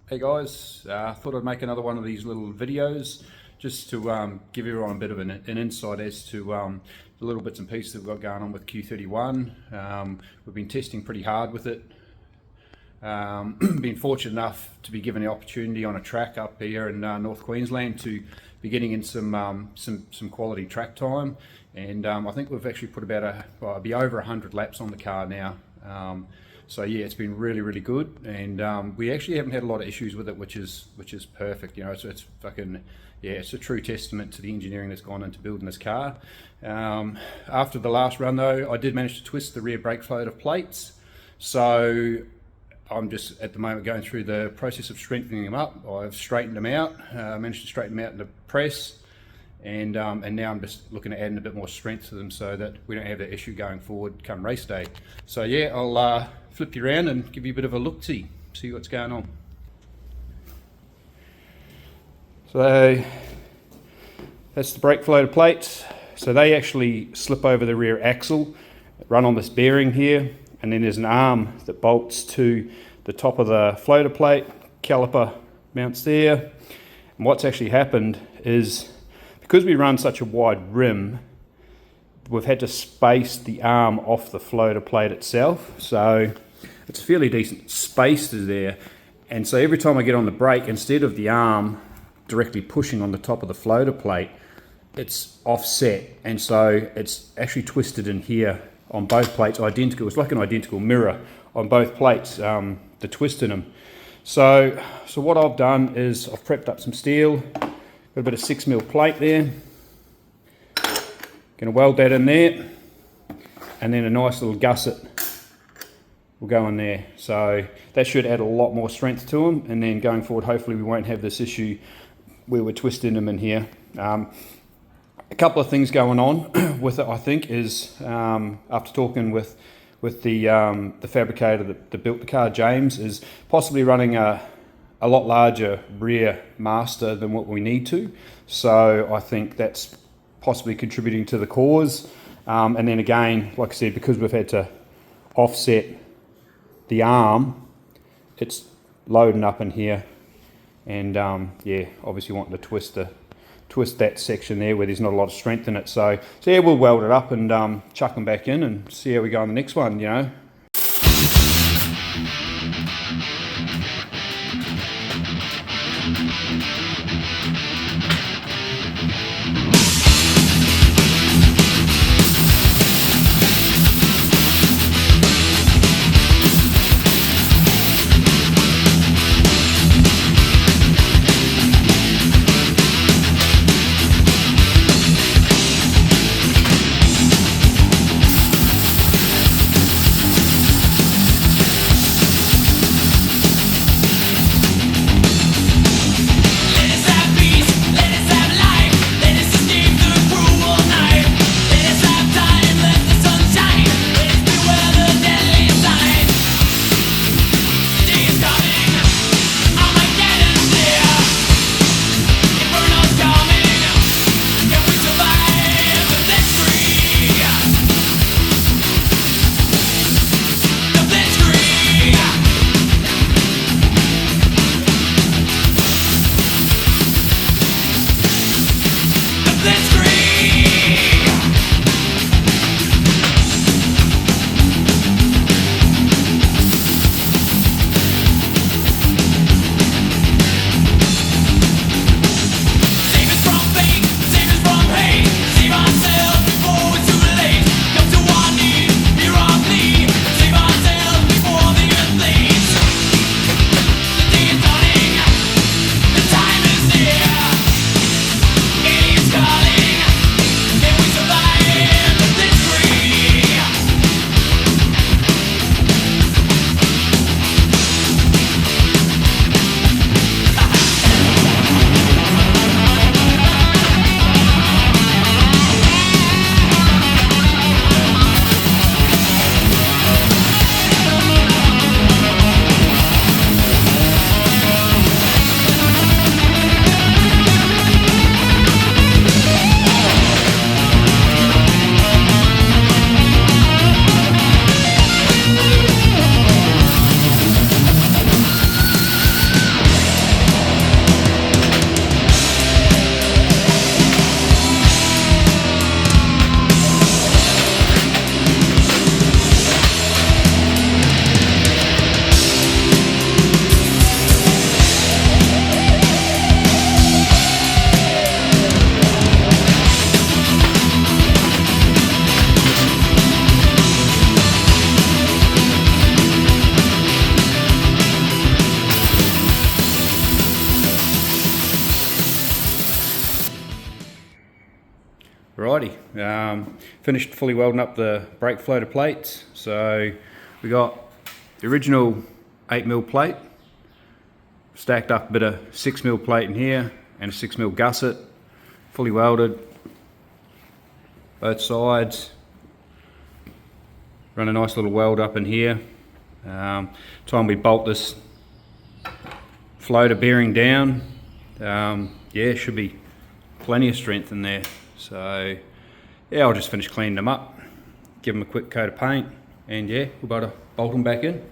Hey guys, thought I'd make another one of these little videos just to give everyone a bit of an insight as to the little bits and pieces that we've got going on with Q31. We've been testing pretty hard with it. Been fortunate enough to be given the opportunity on a track up here in North Queensland to be getting in some quality track time, and I think we've actually put about it'll be over 100 laps on the car now. So yeah, it's been really good, and we actually haven't had a lot of issues with it, which is perfect. You know, so it's fucking, yeah, it's a true testament to the engineering that's gone into building this car. After the last run though, I did manage to twist the rear brake floater plates, so I'm just at the moment going through the process of strengthening them up. I've straightened them out, managed to straighten them out in the press, and now I'm just looking at adding a bit more strength to them so that we don't have that issue going forward come race day. So yeah, I'll flip you around and give you a bit of a look-see, see what's going on. So that's the brake floater plates. So they actually slip over the rear axle, run on this bearing here, and then there's an arm that bolts to the top of the floater plate, caliper mounts there. And what's actually happened is, because we run such a wide rim, we've had to space the arm off the floater plate itself. So it's a fairly decent space there. And so every time I get on the brake, instead of the arm directly pushing on the top of the floater plate, it's offset. And so it's actually twisted in here on both plates, identical. It's like an identical mirror on both plates, the twist in them. So what I've done is I've prepped up some steel, got a bit of 6mm plate there, gonna weld that in there, and then a nice little gusset will go in there. So that should add a lot more strength to them, and then going forward hopefully we won't have this issue where we're twisting them in here. A couple of things going on with it, I think, is after talking with the fabricator that built the car, James, is possibly running a lot larger rear master than what we need to. So I think that's possibly contributing to the cause. And then again, like I said, because we've had to offset the arm, it's loading up in here, and yeah, obviously wanting to twist that section there where there's not a lot of strength in it. So yeah, we'll weld it up and chuck them back in and see how we go on the next one, you know. Alrighty, finished fully welding up the brake floater plates. So we got the original 8mm plate, stacked up a bit of 6mm plate in here and a 6mm gusset, fully welded, both sides. Run a nice little weld up in here. Time we bolt this floater bearing down, yeah, should be plenty of strength in there. So yeah, I'll just finish cleaning them up, give them a quick coat of paint, and yeah, we'll be able to bolt them back in.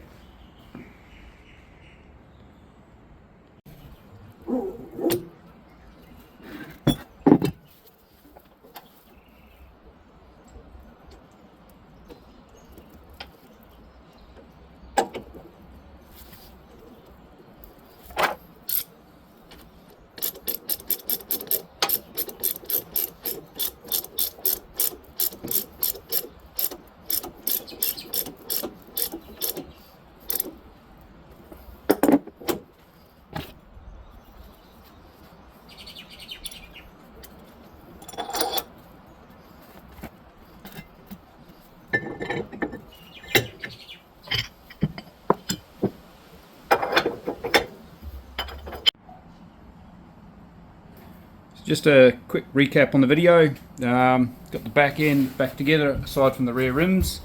Just a quick recap on the video. Got the back end back together aside from the rear rims.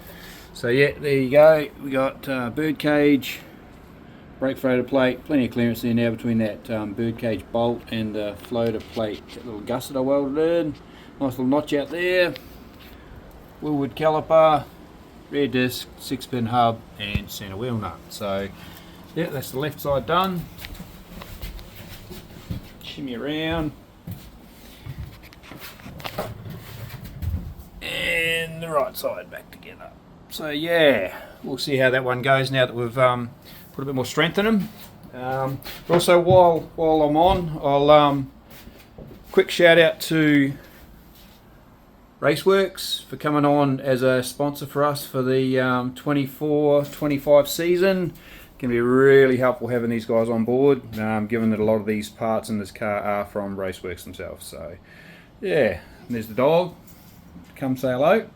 So yeah, there you go. We got bird cage, brake floater plate, plenty of clearance there now between that bird cage bolt and the floater plate. That little gusset I welded in. Nice little notch out there. Wheelwood caliper, rear disc, 6-pin hub, and centre wheel nut. So yeah, that's the left side done. Shimmy around. And the right side back together. So yeah, we'll see how that one goes now that we've put a bit more strength in them. But also while I'm on, I'll quick shout out to Raceworks for coming on as a sponsor for us for the 24-25 season. Can be really helpful having these guys on board, given that a lot of these parts in this car are from Raceworks themselves. So yeah, and there's the dog. Come say hello.